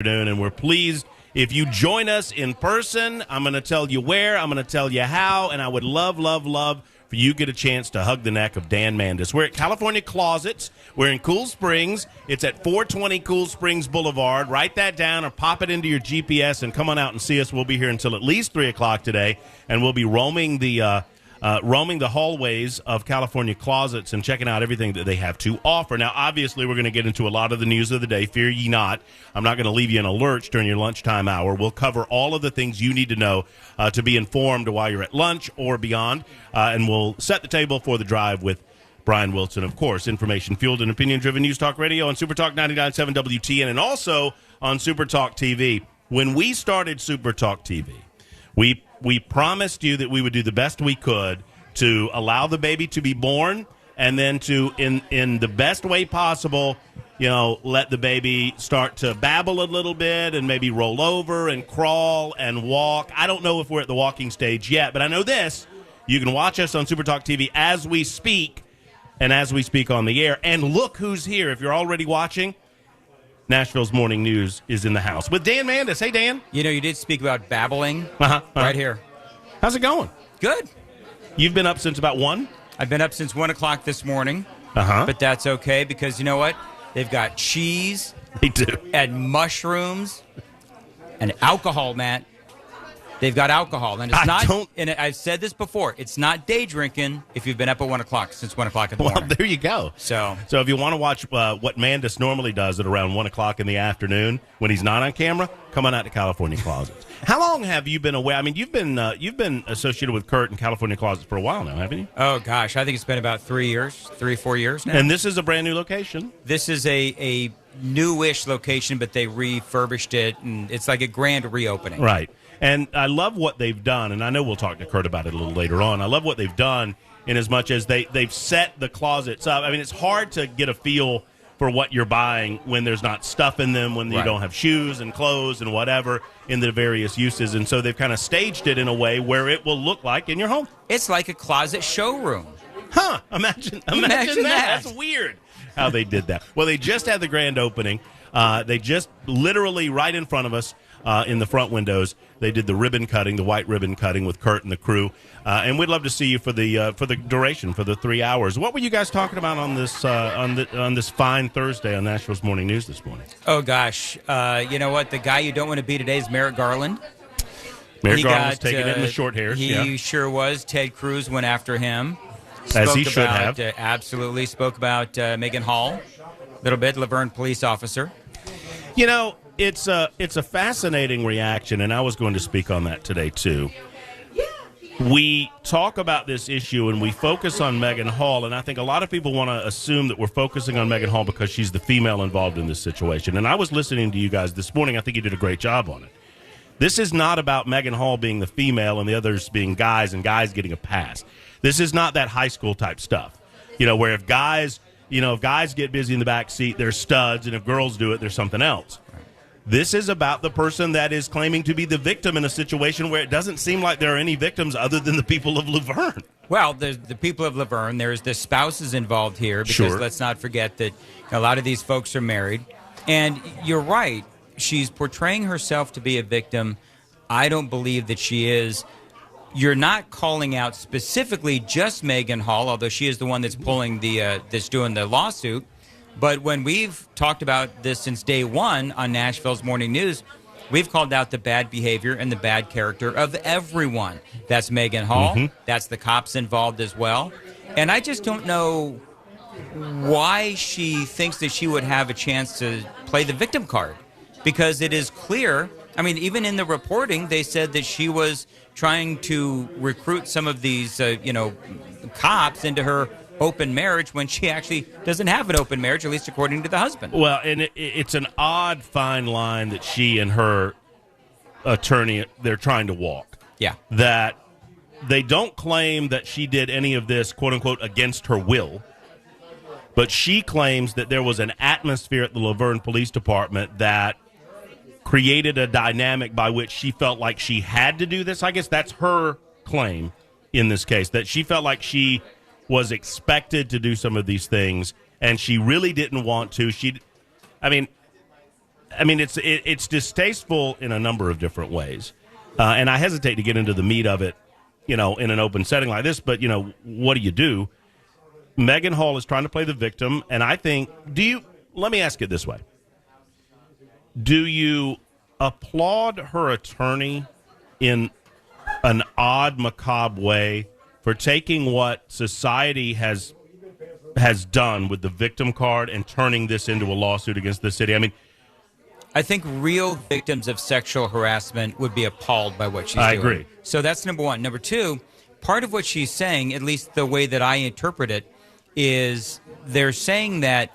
afternoon, and we're pleased if you join us in person. I'm going to tell you where, I'm going to tell you how, and I would love for you to get a chance to hug the neck of Dan Mandis. We're at California Closets. We're in Cool Springs. It's at 420 Cool Springs Boulevard. Write that down or pop it into your GPS and come on out and see us. We'll be here until at least 3 o'clock today, and we'll be roaming the hallways of California Closets and checking out everything that they have to offer. Now, obviously, we're going to get into a lot of the news of the day. Fear ye not. I'm not going to leave you in a lurch during your lunchtime hour. We'll cover all of the things you need to know to be informed while you're at lunch or beyond, and we'll set the table for the drive with Brian Wilson, of course. Information-fueled and opinion-driven News Talk Radio on Super Talk 99.7 WTN and also on Super Talk TV. When we started Super Talk TV, we promised you that we would do the best we could to allow the baby to be born and then to, in the best way possible, let the baby start to babble a little bit and maybe roll over and crawl and walk. I don't know if we're at the walking stage yet, but I know this. You can watch us on Super Talk TV as we speak and as we speak on the air. And look who's here. If you're already watching, Nashville's Morning News is in the house with Dan Mandis. Hey, Dan. You did speak about babbling right here. How's it going? Good. You've been up since about 1? I've been up since 1 o'clock this morning. But that's okay because you know what? They've got cheese. They do. And mushrooms and alcohol, Matt. They've got alcohol. And it's not, and I've said this before, it's not day drinking if you've been up at 1 o'clock, since 1 o'clock in the morning. Well, there you go. So if you want to watch what Mandis normally does at around 1 o'clock in the afternoon when he's not on camera, come on out to California Closets. How long have you been away? I mean, you've been associated with Kurt and California Closets for a while now, haven't you? Oh, gosh. I think it's been about 3 or 4 years now. And this is a brand new location? This is a newish location, but they refurbished it, and it's like a grand reopening. Right. And I love what they've done, and I know we'll talk to Kurt about it a little later on. I love what they've done in as much as they've set the closets up. I mean, it's hard to get a feel for what you're buying when there's not stuff in them, when you don't have shoes and clothes and whatever in the various uses. And so they've kind of staged it in a way where it will look like in your home. It's like a closet showroom. Huh. Imagine that. That's weird how they did that. Well, they just had the grand opening. They just literally right in front of us in the front windows, they did the ribbon cutting, the white ribbon cutting with Kurt and the crew. And we'd love to see you for the duration, for the 3 hours. What were you guys talking about on this on this fine Thursday on Nashville's Morning News this morning? Oh, gosh. You know what? The guy you don't want to be today is Merrick Garland. Merrick Garland was taking it in the short hairs. He sure was. Ted Cruz went after him. As he should have. Absolutely. Spoke about Megan Hall a little bit, Laverne police officer. It's a fascinating reaction, and I was going to speak on that today, too. We talk about this issue, and we focus on Megan Hall, and I think a lot of people want to assume that we're focusing on Megan Hall because she's the female involved in this situation. And I was listening to you guys this morning. I think you did a great job on it. This is not about Megan Hall being the female and the others being guys and guys getting a pass. This is not that high school type stuff, where if guys get busy in the back seat, they're studs, and if girls do it, there's something else. This is about the person that is claiming to be the victim in a situation where it doesn't seem like there are any victims other than the people of Laverne. Well, the people of Laverne, there's the spouses involved here because let's not forget that a lot of these folks are married. And you're right. She's portraying herself to be a victim. I don't believe that she is. You're not calling out specifically just Megan Hall, although she is the one that's pulling that's doing the lawsuit. But when we've talked about this since day one on Nashville's Morning News, we've called out the bad behavior and the bad character of everyone. That's Megan Hall. Mm-hmm. That's the cops involved as well. And I just don't know why she thinks that she would have a chance to play the victim card. Because it is clear, I mean, even in the reporting, they said that she was trying to recruit some of these, cops into her open marriage when she actually doesn't have an open marriage, at least according to the husband. Well, and it's an odd fine line that she and her attorney, they're trying to walk. Yeah. That they don't claim that she did any of this, quote unquote, against her will, but she claims that there was an atmosphere at the Laverne Police Department that created a dynamic by which she felt like she had to do this. I guess that's her claim in this case, that she felt like she was expected to do some of these things, and she really didn't want to. I mean, it's distasteful in a number of different ways, and I hesitate to get into the meat of it, in an open setting like this. But what do you do? Megan Hall is trying to play the victim, and I think, let me ask it this way. Do you applaud her attorney in an odd, macabre way for taking what society has done with the victim card and turning this into a lawsuit against the city? I mean, I think real victims of sexual harassment would be appalled by what she's doing. I agree. So that's number one. Number two, part of what she's saying, at least the way that I interpret it, is they're saying that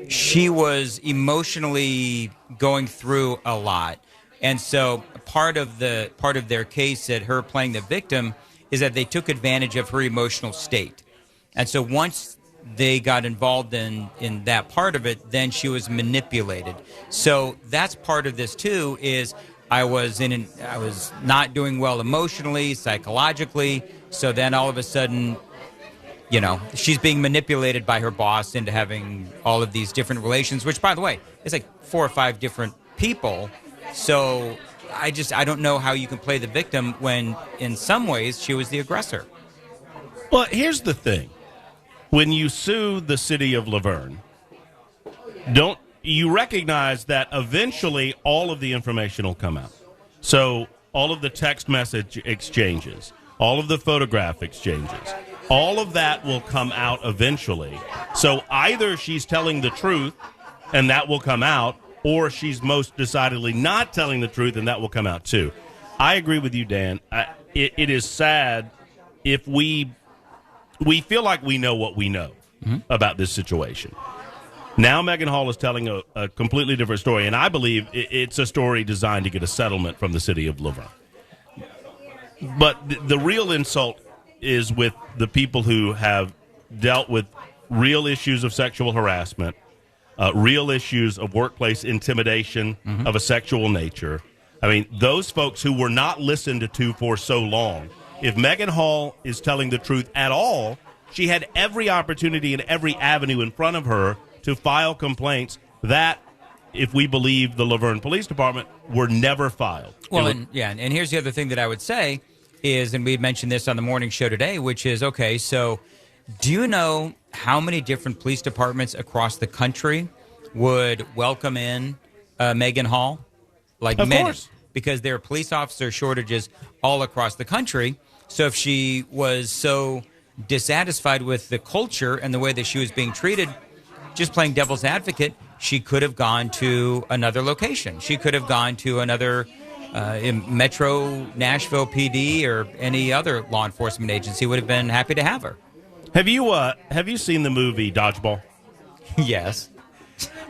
she was emotionally going through a lot. And so part of their case at her playing the victim is that they took advantage of her emotional state. And so once they got involved in that part of it, then she was manipulated. So that's part of this too, is I was not doing well emotionally, psychologically. So then all of a sudden, she's being manipulated by her boss into having all of these different relations, which, by the way, is like 4 or 5 different people. So I don't know how you can play the victim when, in some ways, she was the aggressor. Well, here's the thing. When you sue the city of Laverne, don't you recognize that eventually all of the information will come out? So all of the text message exchanges, all of the photograph exchanges, all of that will come out eventually. So either she's telling the truth and that will come out, or she's most decidedly not telling the truth and that will come out too. I agree with you, Dan. It is sad if we feel like we know what we know about this situation. Now Megan Hall is telling a completely different story, and I believe it's a story designed to get a settlement from the city of Laverne. But the real insult is with the people who have dealt with real issues of sexual harassment, real issues of workplace intimidation of a sexual nature. I mean, those folks who were not listened to for so long. If Megan Hall is telling the truth at all, she had every opportunity and every avenue in front of her to file complaints that, if we believe the Laverne Police Department, were never filed. Well, and here's the other thing that I would say is, and we mentioned this on the morning show today, which is, okay, so do you know how many different police departments across the country would welcome in Megan Hall? Like of many. Course. Because there are police officer shortages all across the country. So if she was so dissatisfied with the culture and the way that she was being treated, just playing devil's advocate, she could have gone to another location. She could have gone to another Metro Nashville PD or any other law enforcement agency would have been happy to have her. Have you seen the movie Dodgeball? Yes.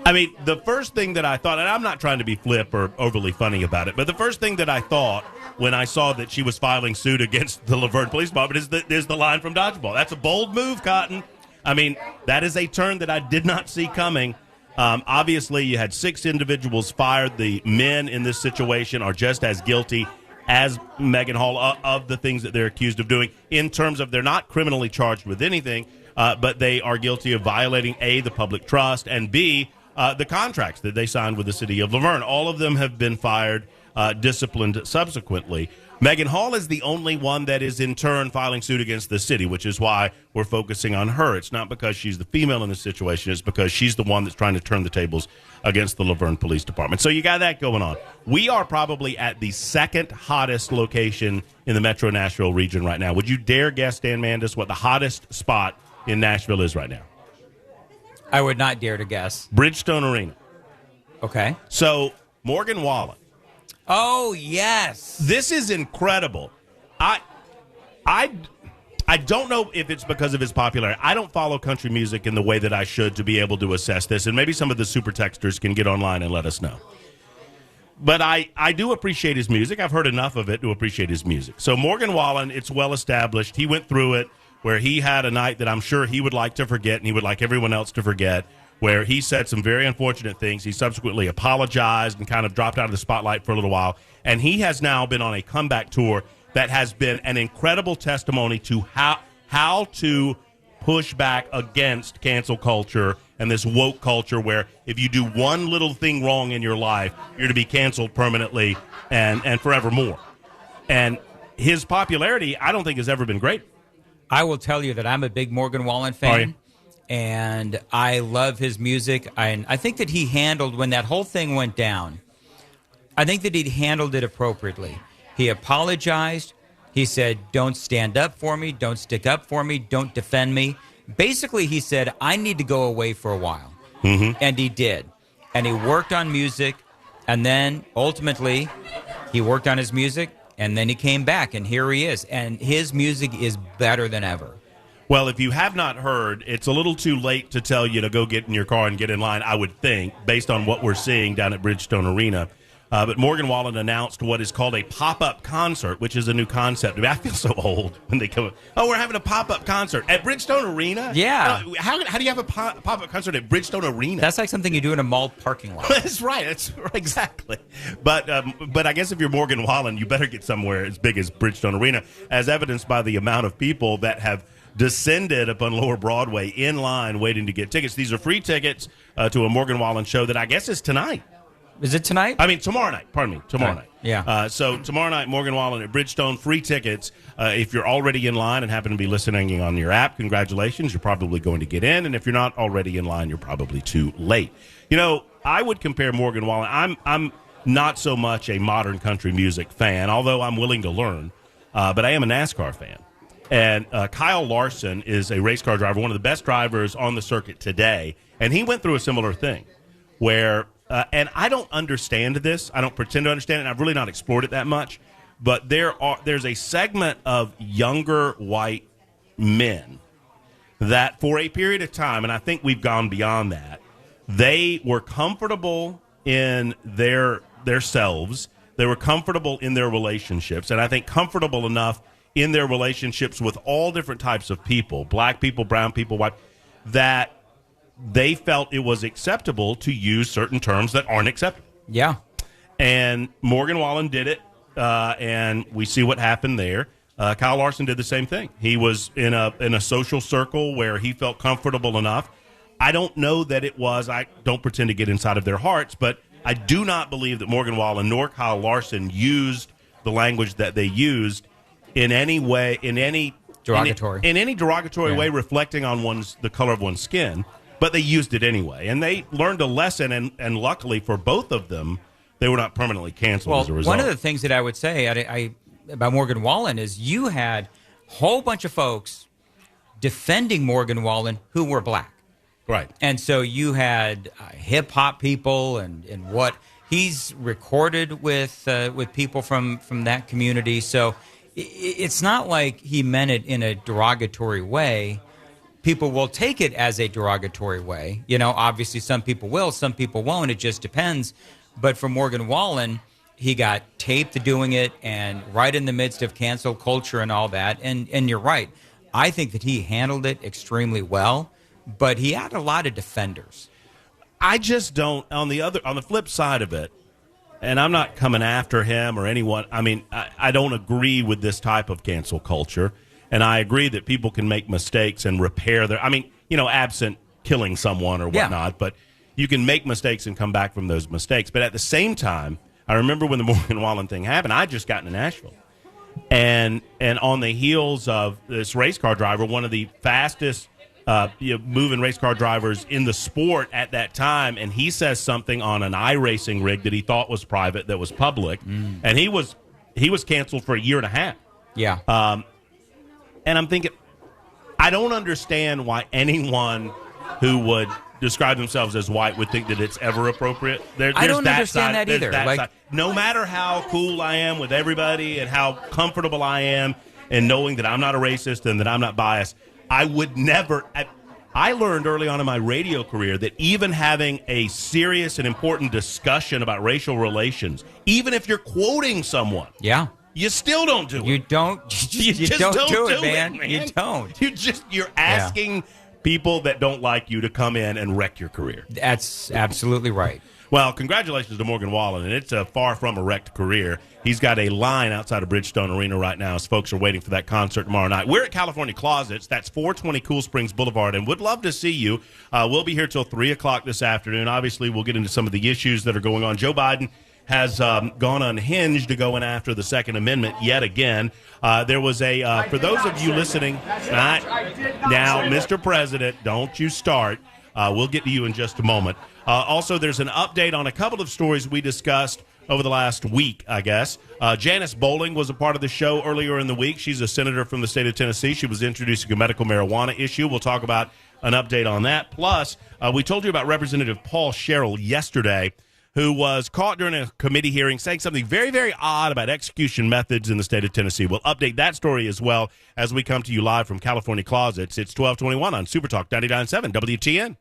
I mean, the first thing that I thought, and I'm not trying to be flip or overly funny about it, but the first thing that I thought when I saw that she was filing suit against the Laverne Police Department is that there's the line from Dodgeball. That's a bold move, Cotton. I mean, that is a turn that I did not see coming. Obviously, you had 6 individuals fired. The men in this situation are just as guilty as Megan Hall of the things that they're accused of doing, in terms of they're not criminally charged with anything, but they are guilty of violating, A, the public trust, and B, the contracts that they signed with the city of Laverne. All of them have been fired, disciplined subsequently. Megan Hall is the only one that is in turn filing suit against the city, which is why we're focusing on her. It's not because she's the female in this situation. It's because she's the one that's trying to turn the tables against the Laverne Police Department. So you got that going on. We are probably at the second hottest location in the Metro Nashville region right now. Would you dare guess, Dan Mandis, what the hottest spot in Nashville is right now? I would not dare to guess. Bridgestone Arena. Okay. So Morgan Wallen. Oh, yes. This is incredible. I don't know if it's because of his popularity. I don't follow country music in the way that I should to be able to assess this, and maybe some of the super texters can get online and let us know. But I do appreciate his music. I've heard enough of it to appreciate his music. So Morgan Wallen, it's well established. He went through it where he had a night that I'm sure he would like to forget, and he would like everyone else to forget, where he said some very unfortunate things. He subsequently apologized and kind of dropped out of the spotlight for a little while. And he has now been on a comeback tour that has been an incredible testimony to how to push back against cancel culture and this woke culture where if you do one little thing wrong in your life, you're to be canceled permanently and forevermore. And his popularity, I don't think, has ever been great. I will tell you that I'm a big Morgan Wallen fan, and I love his music. I think that he handled, when that whole thing went down, I think that he handled it appropriately. He apologized. He said, don't stand up for me, don't stick up for me, don't defend me. Basically, he said, I need to go away for a while. Mm-hmm. And he did. And he worked on music, and then ultimately he worked on his music, and then he came back, and here he is. And his music is better than ever. Well, if you have not heard, it's a little too late to tell you to go get in your car and get in line, I would think, based on what we're seeing down at Bridgestone Arena. But Morgan Wallen announced what is called a pop-up concert, which is a new concept. I mean, I feel so old when they come. Oh, we're having a pop-up concert at Bridgestone Arena? Yeah. How do you have a pop-up concert at Bridgestone Arena? That's like something you do in a mall parking lot. That's right. That's exactly. But I guess if you're Morgan Wallen, you better get somewhere as big as Bridgestone Arena, as evidenced by the amount of people that have descended upon Lower Broadway in line waiting to get tickets. These are free tickets to a Morgan Wallen show that I guess is tonight. Is it tonight? I mean, tomorrow night. Pardon me. Tomorrow night. Yeah. So tomorrow night, Morgan Wallen at Bridgestone, free tickets. If you're already in line and happen to be listening on your app, congratulations. You're probably going to get in. And if you're not already in line, you're probably too late. You know, I would compare Morgan Wallen. I'm not so much a modern country music fan, although I'm willing to learn. But I am a NASCAR fan. And Kyle Larson is a race car driver, one of the best drivers on the circuit today. And he went through a similar thing where and I don't understand this. I don't pretend to understand it, and I've really not explored it that much. But there's a segment of younger white men that for a period of time, and I think we've gone beyond that, they were comfortable in their selves. They were comfortable in their relationships, and I think comfortable enough in their relationships with all different types of people, black people, brown people, white, that they felt it was acceptable to use certain terms that aren't acceptable. Yeah. And Morgan Wallen did it, and we see what happened there. Kyle Larson did the same thing. He was in a social circle where he felt comfortable enough. I don't know that it was, I don't pretend to get inside of their hearts, but I do not believe that Morgan Wallen nor Kyle Larson used the language that they used in any way, in any derogatory way reflecting on the color of one's skin. But they used it anyway, and they learned a lesson, and luckily for both of them, they were not permanently canceled as a result. One of the things that I would say about Morgan Wallen is you had a whole bunch of folks defending Morgan Wallen who were black. Right. And so you had hip-hop people and what he's recorded with people from that community. So it's not like he meant it in a derogatory way. People will take it as a derogatory way. You know, obviously some people will, some people won't. It just depends. But for Morgan Wallen, he got taped doing it and right in the midst of cancel culture and all that. And you're right. I think that he handled it extremely well, but he had a lot of defenders. I just don't, on the flip side of it, and I'm not coming after him or anyone. I mean, I don't agree with this type of cancel culture. And I agree that people can make mistakes and repair their, I mean, you know, absent killing someone or whatnot, but you can make mistakes and come back from those mistakes. But at the same time, I remember when the Morgan Wallen thing happened, I just got to Nashville. And on the heels of this race car driver, one of the fastest moving race car drivers in the sport at that time, and he says something on an iRacing rig that he thought was private that was public, and he was canceled for a year and a half. Yeah. And I'm thinking, I don't understand why anyone who would describe themselves as white would think that it's ever appropriate. I don't understand that either. No matter how cool I am with everybody and how comfortable I am in knowing that I'm not a racist and that I'm not biased, I would never. I learned early on in my radio career that even having a serious and important discussion about racial relations, even if you're quoting someone, you still don't do it. You don't. You just don't do it, man. You don't. You're asking people that don't like you to come in and wreck your career. That's absolutely right. Well, congratulations to Morgan Wallen, and it's a far from a wrecked career. He's got a line outside of Bridgestone Arena right now as folks are waiting for that concert tomorrow night. We're at California Closets. That's 420 Cool Springs Boulevard, and would love to see you. We'll be here till 3 o'clock this afternoon. Obviously, we'll get into some of the issues that are going on. Joe Biden has gone unhinged to going after the Second Amendment yet again. There was a, for those of you listening, now, Mr. President, don't you start. We'll get to you in just a moment. Also, there's an update on a couple of stories we discussed over the last week, I guess. Janice Bowling was a part of the show earlier in the week. She's a senator from the state of Tennessee. She was introducing a medical marijuana issue. We'll talk about an update on that. Plus, we told you about Representative Paul Sherrill yesterday, who was caught during a committee hearing saying something very, very odd about execution methods in the state of Tennessee. We'll update that story as well as we come to you live from California Closets. It's 1221 on Super Talk 99.7 WTN.